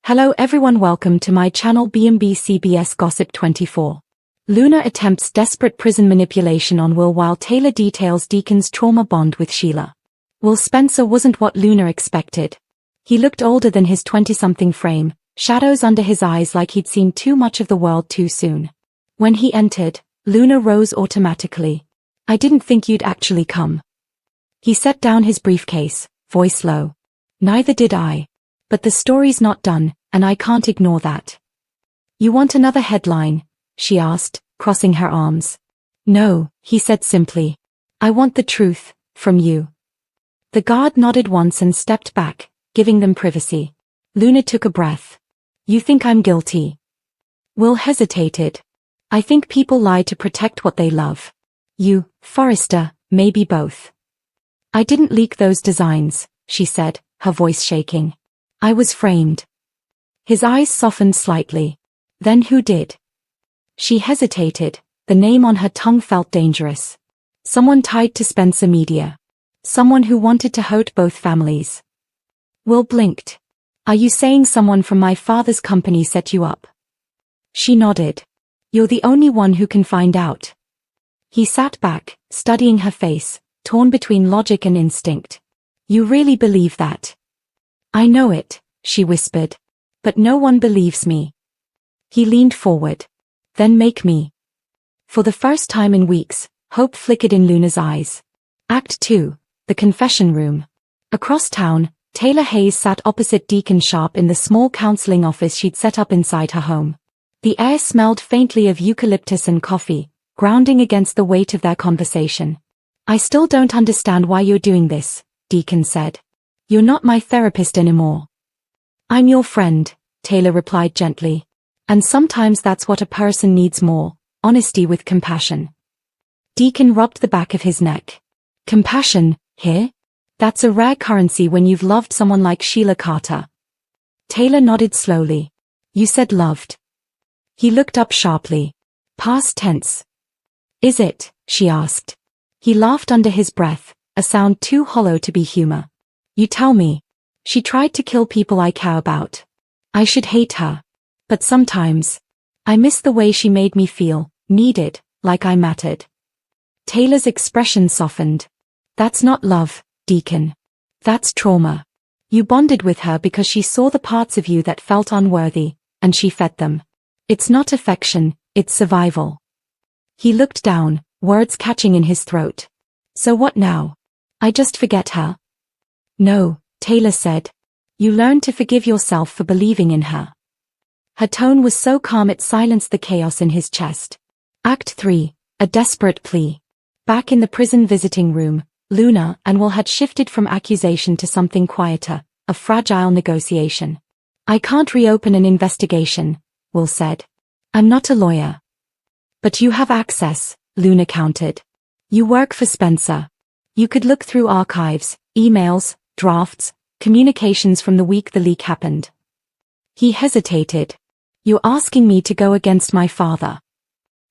Hello everyone, welcome to my channel B&B CBS Gossip 24. Luna attempts desperate prison manipulation on Will while Taylor details Deacon's trauma bond with Sheila. Will Spencer wasn't what Luna expected. He looked older than his 20-something frame, shadows under his eyes like he'd seen too much of the world too soon. When he entered, Luna rose automatically. "I didn't think you'd actually come." He set down his briefcase, voice low. "Neither did I. But the story's not done, and I can't ignore that." "You want another headline?" she asked, crossing her arms. "No," he said simply. "I want the truth, from you." The guard nodded once and stepped back, giving them privacy. Luna took a breath. "You think I'm guilty?" Will hesitated. "I think people lie to protect what they love. You, Forrester, maybe both." "I didn't leak those designs," she said, her voice shaking. "I was framed." His eyes softened slightly. "Then who did?" She hesitated. The name on her tongue felt dangerous. Someone tied to Spencer Media. Someone who wanted to hurt both families. Will blinked. "Are you saying someone from my father's company set you up?" She nodded. "You're the only one who can find out." He sat back, studying her face, torn between logic and instinct. "You really believe that?" "I know it," she whispered. "But no one believes me." He leaned forward. "Then make me." For the first time in weeks, hope flickered in Luna's eyes. Act 2, The Confession Room. Across town, Taylor Hayes sat opposite Deacon Sharp in the small counseling office she'd set up inside her home. The air smelled faintly of eucalyptus and coffee, grounding against the weight of their conversation. "I still don't understand why you're doing this," Deacon said. "You're not my therapist anymore." "I'm your friend," Taylor replied gently. "And sometimes that's what a person needs more, honesty with compassion." Deacon rubbed the back of his neck. "Compassion, here? That's a rare currency when you've loved someone like Sheila Carter." Taylor nodded slowly. "You said loved." He looked up sharply. "Past tense." "Is it?" she asked. He laughed under his breath, a sound too hollow to be humor. "You tell me. She tried to kill people I care about. I should hate her. But sometimes, I miss the way she made me feel, needed, like I mattered." Taylor's expression softened. "That's not love, Deacon. That's trauma. You bonded with her because she saw the parts of you that felt unworthy, and she fed them. It's not affection, it's survival." He looked down, words catching in his throat. "So what now? I just forget her?" "No," Taylor said. "You learn to forgive yourself for believing in her." Her tone was so calm it silenced the chaos in his chest. Act 3, A Desperate Plea. Back in the prison visiting room, Luna and Will had shifted from accusation to something quieter, a fragile negotiation. "I can't reopen an investigation," Will said. "I'm not a lawyer." "But you have access," Luna countered. "You work for Spencer. You could look through archives, emails, drafts, communications from the week the leak happened." He hesitated. "You're asking me to go against my father."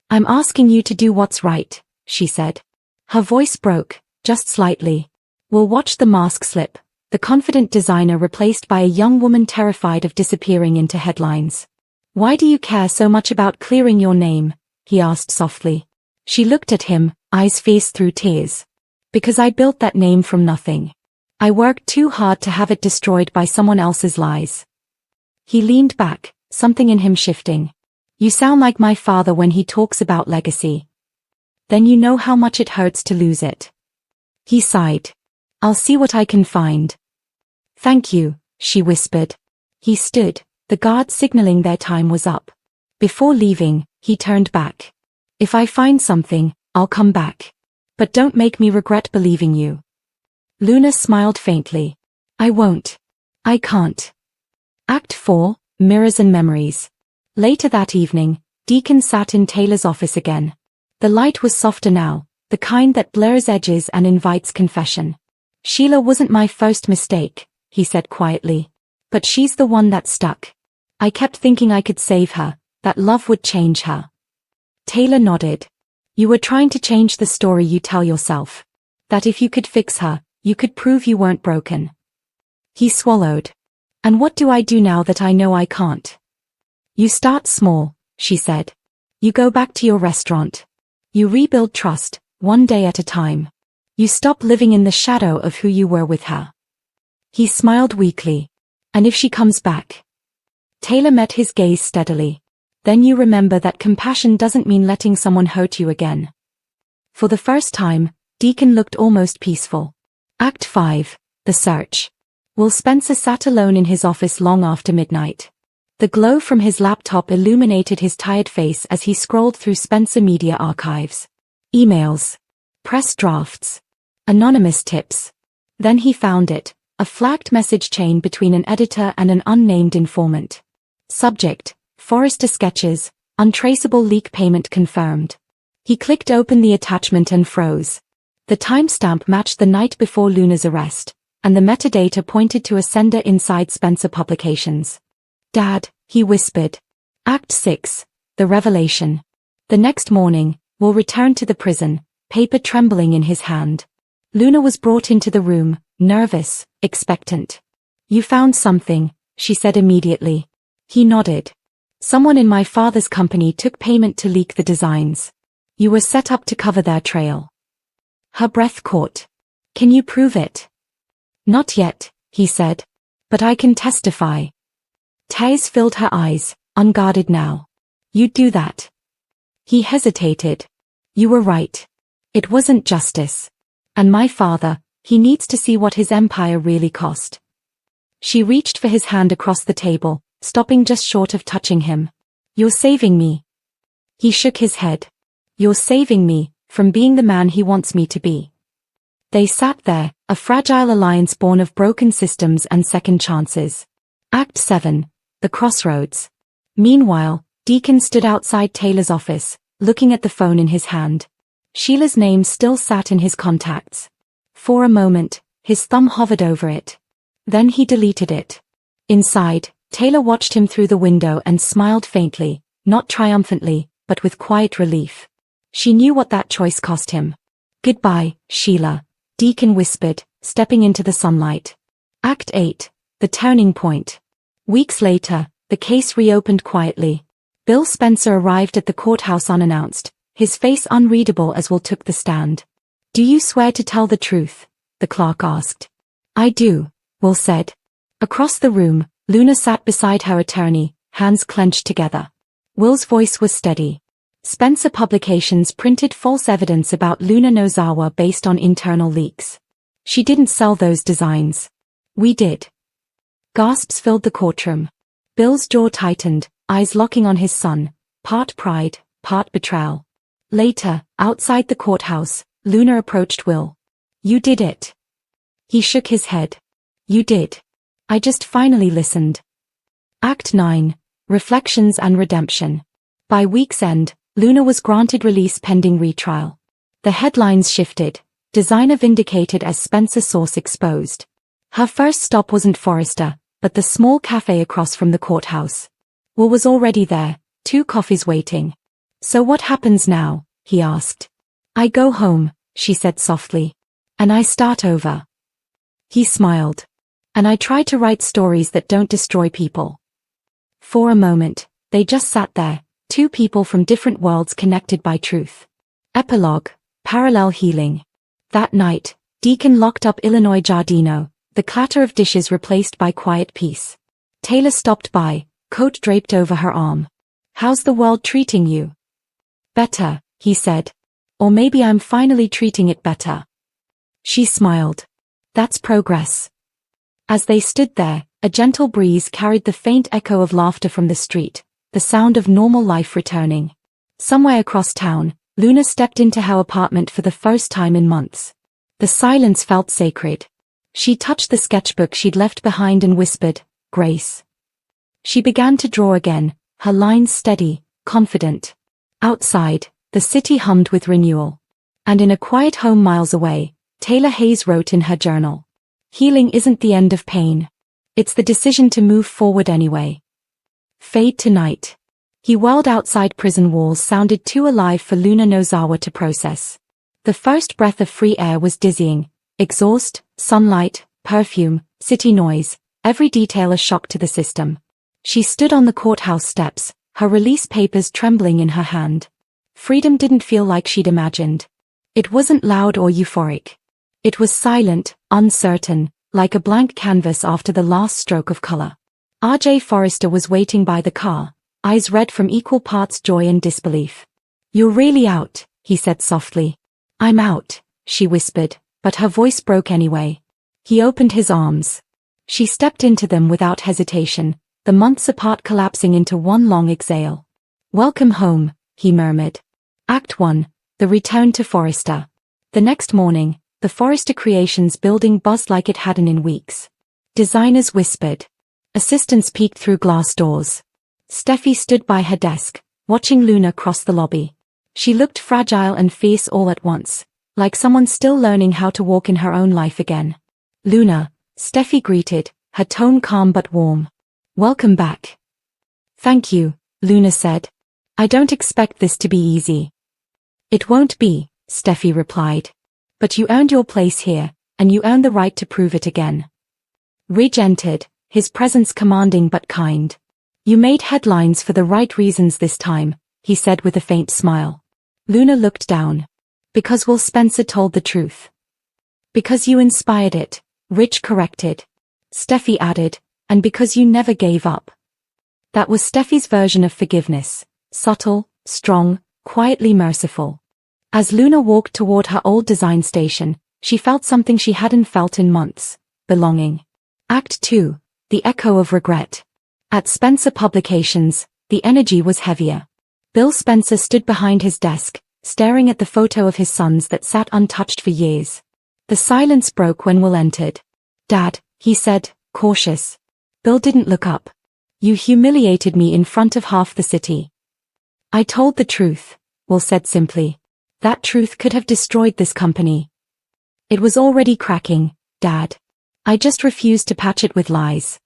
"I'm asking you to do what's right," she said. Her voice broke, just slightly. We'll watch the mask slip, the confident designer replaced by a young woman terrified of disappearing into headlines. "Why do you care so much about clearing your name?" he asked softly. She looked at him, eyes fierce through tears. "Because I built that name from nothing. I worked too hard to have it destroyed by someone else's lies." He leaned back, something in him shifting. "You sound like my father when he talks about legacy. Then you know how much it hurts to lose it." He sighed. "I'll see what I can find." "Thank you," she whispered. He stood, the guard signaling their time was up. Before leaving, he turned back. "If I find something, I'll come back. But don't make me regret believing you." Luna smiled faintly. "I won't. I can't." Act 4, Mirrors and Memories. Later that evening, Deacon sat in Taylor's office again. The light was softer now, the kind that blurs edges and invites confession. "Sheila wasn't my first mistake," he said quietly. "But she's the one that stuck. I kept thinking I could save her, that love would change her." Taylor nodded. "You were trying to change the story you tell yourself. That if you could fix her, you could prove you weren't broken." He swallowed. And what do I do now that I know I can't? You start small, she said. You go back to your restaurant. You rebuild trust, one day at a time. You stop living in the shadow of who you were with her. He smiled weakly. And if she comes back? Taylor met his gaze steadily. Then you remember that compassion doesn't mean letting someone hurt you again. For the first time, Deacon looked almost peaceful. Act 5, The Search. Will Spencer sat alone in his office long after midnight. The glow from his laptop illuminated his tired face as he scrolled through Spencer media archives. Emails. Press drafts. Anonymous tips. Then he found it, a flagged message chain between an editor and an unnamed informant. Subject, Forrester sketches, untraceable leak payment confirmed. He clicked open the attachment and froze. The timestamp matched the night before Luna's arrest, and the metadata pointed to a sender inside Spencer Publications. Dad, he whispered. Act 6, The Revelation. The next morning, Will returned to the prison, paper trembling in his hand. Luna was brought into the room, nervous, expectant. You found something, she said immediately. He nodded. Someone in my father's company took payment to leak the designs. You were set up to cover their trail. Her breath caught. Can you prove it? Not yet, he said. But I can testify. Tears filled her eyes, unguarded now. You'd do that. He hesitated. You were right. It wasn't justice. And my father, he needs to see what his empire really cost. She reached for his hand across the table, stopping just short of touching him. You're saving me. He shook his head. You're saving me, from being the man he wants me to be. They sat there, a fragile alliance born of broken systems and second chances. Act 7, The Crossroads. Meanwhile, Deacon stood outside Taylor's office, looking at the phone in his hand. Sheila's name still sat in his contacts. For a moment, his thumb hovered over it. Then he deleted it. Inside, Taylor watched him through the window and smiled faintly, not triumphantly, but with quiet relief. She knew what that choice cost him. Goodbye, Sheila, Deacon whispered, stepping into the sunlight. Act 8, The Turning Point. Weeks later, the case reopened quietly. Bill Spencer arrived at the courthouse unannounced, his face unreadable as Will took the stand. Do you swear to tell the truth? The clerk asked. I do, Will said. Across the room, Luna sat beside her attorney, hands clenched together. Will's voice was steady. Spencer Publications printed false evidence about Luna Nozawa based on internal leaks. She didn't sell those designs. We did. Gasps filled the courtroom. Bill's jaw tightened, eyes locking on his son, part pride, part betrayal. Later, outside the courthouse, Luna approached Will. You did it. He shook his head. You did. I just finally listened. Act 9, Reflections and Redemption. By week's end, Luna was granted release pending retrial. The headlines shifted. Designer vindicated as Spencer source exposed. Her first stop wasn't Forrester, but the small cafe across from the courthouse. Will was already there, 2 coffees waiting. So what happens now? He asked. I go home, she said softly. And I start over. He smiled. And I try to write stories that don't destroy people. For a moment, they just sat there, 2 people from different worlds connected by truth. Epilogue, Parallel Healing. That night, Deacon locked up Illinois Giardino, the clatter of dishes replaced by quiet peace. Taylor stopped by, coat draped over her arm. How's the world treating you? Better, he said. Or maybe I'm finally treating it better. She smiled. That's progress. As they stood there, a gentle breeze carried the faint echo of laughter from the street, the sound of normal life returning. Somewhere across town, Luna stepped into her apartment for the first time in months. The silence felt sacred. She touched the sketchbook she'd left behind and whispered, Grace. She began to draw again, her lines steady, confident. Outside, the city hummed with renewal. And in a quiet home miles away, Taylor Hayes wrote in her journal. Healing isn't the end of pain. It's the decision to move forward anyway. Fade to night. He whirled outside prison walls sounded too alive for Luna Nozawa to process. The first breath of free air was dizzying. Exhaust, sunlight, perfume, city noise, every detail a shock to the system. She stood on the courthouse steps, her release papers trembling in her hand. Freedom didn't feel like she'd imagined. It wasn't loud or euphoric. It was silent, uncertain, like a blank canvas after the last stroke of color. R.J. Forrester was waiting by the car, eyes red from equal parts joy and disbelief. "You're really out," he said softly. "I'm out," she whispered, but her voice broke anyway. He opened his arms. She stepped into them without hesitation, the months apart collapsing into one long exhale. "Welcome home," he murmured. Act 1. The Return to Forrester. The next morning, the Forrester Creations building buzzed like it hadn't in weeks. Designers whispered. Assistants peeked through glass doors. Steffi stood by her desk, watching Luna cross the lobby. She looked fragile and fierce all at once, like someone still learning how to walk in her own life again. "Luna," Steffi greeted, her tone calm but warm. "Welcome back." "Thank you," Luna said. "I don't expect this to be easy." "It won't be," Steffi replied. "But you earned your place here, and you earned the right to prove it again." Ridge entered, his presence commanding but kind. "You made headlines for the right reasons this time," he said with a faint smile. Luna looked down. "Because Will Spencer told the truth." "Because you inspired it," Ridge corrected. Steffi added, "and because you never gave up." That was Steffi's version of forgiveness, subtle, strong, quietly merciful. As Luna walked toward her old design station, she felt something she hadn't felt in months: belonging. Act 2. The Echo of Regret. At Spencer Publications, the energy was heavier. Bill Spencer stood behind his desk, staring at the photo of his sons that sat untouched for years. The silence broke when Will entered. "Dad," he said, cautious. Bill didn't look up. "You humiliated me in front of half the city." "I told the truth," Will said simply. "That truth could have destroyed this company." "It was already cracking, Dad. I just refused to patch it with lies."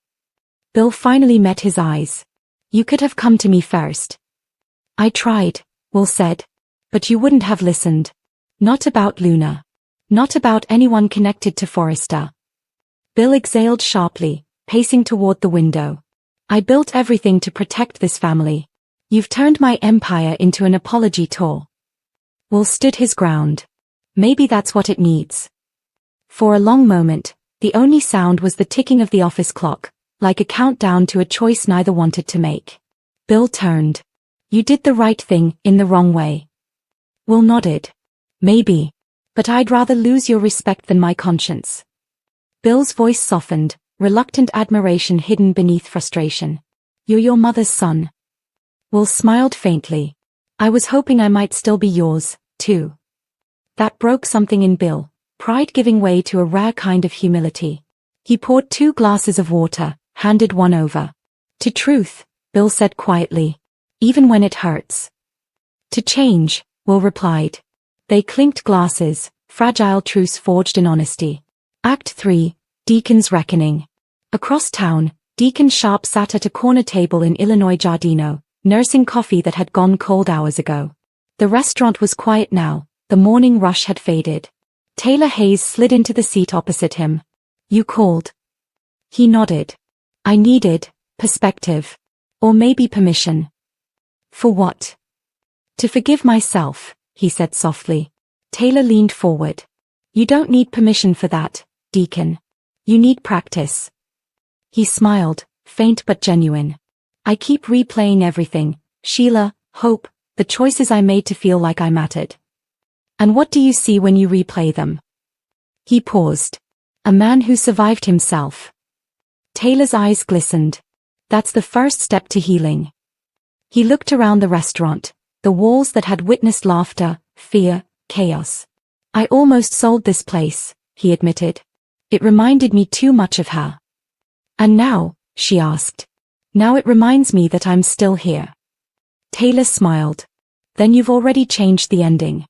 Bill finally met his eyes. "You could have come to me first." "I tried," Will said. "But you wouldn't have listened. Not about Luna. Not about anyone connected to Forrester." Bill exhaled sharply, pacing toward the window. "I built everything to protect this family. You've turned my empire into an apology tour." Will stood his ground. "Maybe that's what it needs." For a long moment, the only sound was the ticking of the office clock, like a countdown to a choice neither wanted to make. Bill turned. "You did the right thing in the wrong way." Will nodded. "Maybe. But I'd rather lose your respect than my conscience." Bill's voice softened, reluctant admiration hidden beneath frustration. "You're your mother's son." Will smiled faintly. "I was hoping I might still be yours, too." That broke something in Bill, pride giving way to a rare kind of humility. He poured 2 glasses of water, handed one over. "To truth," Bill said quietly. "Even when it hurts." "To change," Will replied. They clinked glasses, fragile truce forged in honesty. Act 3. Deacon's Reckoning. Across town, Deacon Sharp sat at a corner table in Illinois Giardino, nursing coffee that had gone cold hours ago. The restaurant was quiet now, the morning rush had faded. Taylor Hayes slid into the seat opposite him. "You called?" He nodded. "I needed perspective. Or maybe permission." "For what?" "To forgive myself," he said softly. Taylor leaned forward. "You don't need permission for that, Deacon. You need practice." He smiled, faint but genuine. "I keep replaying everything, Sheila, hope, the choices I made to feel like I mattered." "And what do you see when you replay them?" He paused. "A man who survived himself." Taylor's eyes glistened. "That's the first step to healing." He looked around the restaurant, the walls that had witnessed laughter, fear, chaos. "I almost sold this place," he admitted. "It reminded me too much of her." "And now?" she asked. "Now it reminds me that I'm still here." Taylor smiled. "Then you've already changed the ending."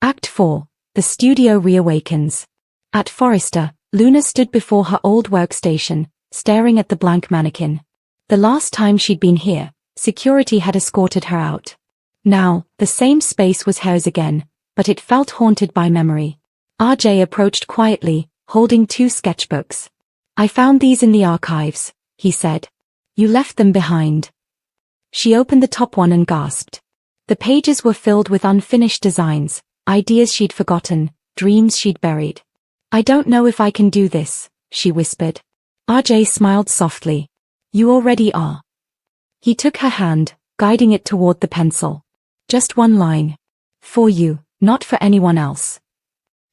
Act 4. The Studio Reawakens. At Forrester, Luna stood before her old workstation, staring at the blank mannequin. The last time she'd been here, security had escorted her out. Now, the same space was hers again, but it felt haunted by memory. RJ approached quietly, holding 2 sketchbooks. I found these in the archives, he said. You left them behind. She opened the top one and gasped. The pages were filled with unfinished designs, ideas she'd forgotten, dreams she'd buried. I don't know if I can do this, she whispered. RJ smiled softly. You already are. He took her hand, guiding it toward the pencil. Just one line. For you, not for anyone else.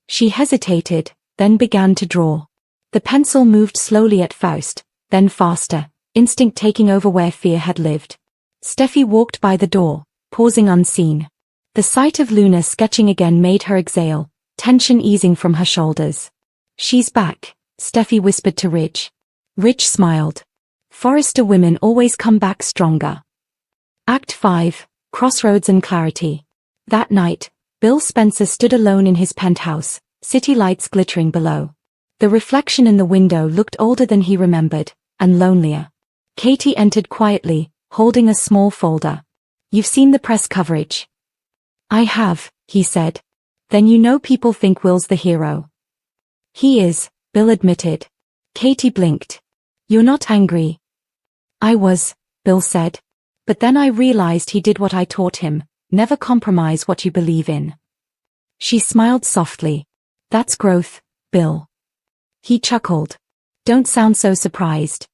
She hesitated, then began to draw. The pencil moved slowly at first, then faster, instinct taking over where fear had lived. Steffi walked by the door, pausing unseen. The sight of Luna sketching again made her exhale, tension easing from her shoulders. She's back, Steffi whispered to Ridge. Ridge smiled. Forrester women always come back stronger. Act 5, Crossroads and Clarity. That night, Bill Spencer stood alone in his penthouse, city lights glittering below. The reflection in the window looked older than he remembered, and lonelier. Katie entered quietly, holding a small folder. You've seen the press coverage. I have, he said. Then you know people think Will's the hero. He is, Bill admitted. Katie blinked. You're not angry. I was, Bill said. But then I realized he did what I taught him, never compromise what you believe in. She smiled softly. That's growth, Bill. He chuckled. Don't sound so surprised.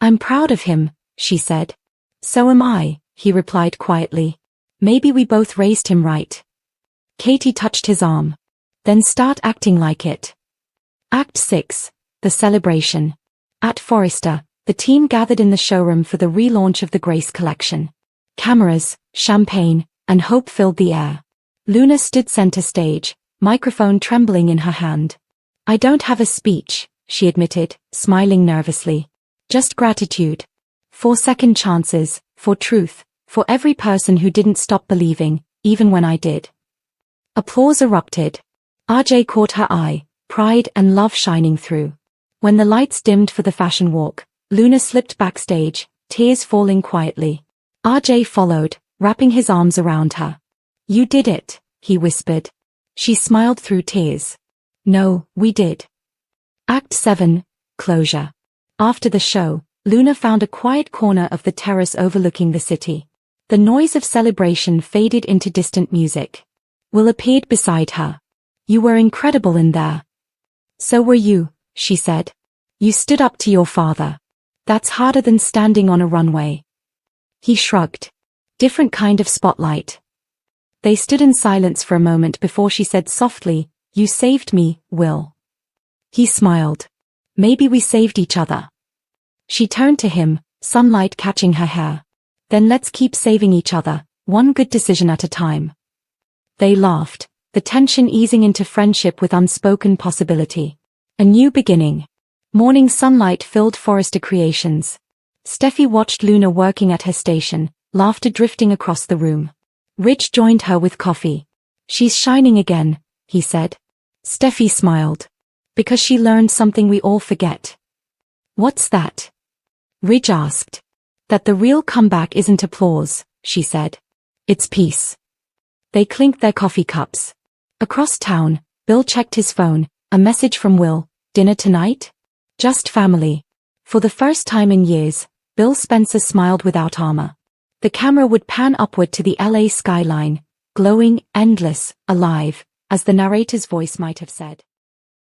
I'm proud of him, she said. So am I, he replied quietly. Maybe we both raised him right. Katie touched his arm. Then start acting like it. Act 6, The Celebration. At Forrester, the team gathered in the showroom for the relaunch of the Grace collection. Cameras, champagne, and hope filled the air. Luna stood center stage, microphone trembling in her hand. I don't have a speech, she admitted, smiling nervously. Just gratitude. For second chances, for truth, for every person who didn't stop believing, even when I did. Applause erupted. RJ caught her eye, pride and love shining through. When the lights dimmed for the fashion walk, Luna slipped backstage, tears falling quietly. RJ followed, wrapping his arms around her. You did it, he whispered. She smiled through tears. No, we did. Act 7, Closure. After the show, Luna found a quiet corner of the terrace overlooking the city. The noise of celebration faded into distant music. Will appeared beside her. You were incredible in there. So were you, she said. You stood up to your father. That's harder than standing on a runway. He shrugged. Different kind of spotlight. They stood in silence for a moment before she said softly, You saved me, Will. He smiled. Maybe we saved each other. She turned to him, sunlight catching her hair. Then let's keep saving each other, one good decision at a time. They laughed, the tension easing into friendship with unspoken possibility. A new beginning. Morning sunlight filled Forrester Creations. Steffi watched Luna working at her station, laughter drifting across the room. Rich joined her with coffee. She's shining again, he said. Steffi smiled. Because she learned something we all forget. What's that? Ridge asked. That the real comeback isn't applause, she said. It's peace. They clinked their coffee cups. Across town, Bill checked his phone, a message from Will, dinner tonight? Just family. For the first time in years, Bill Spencer smiled without armor. The camera would pan upward to the LA skyline, glowing, endless, alive, as the narrator's voice might have said.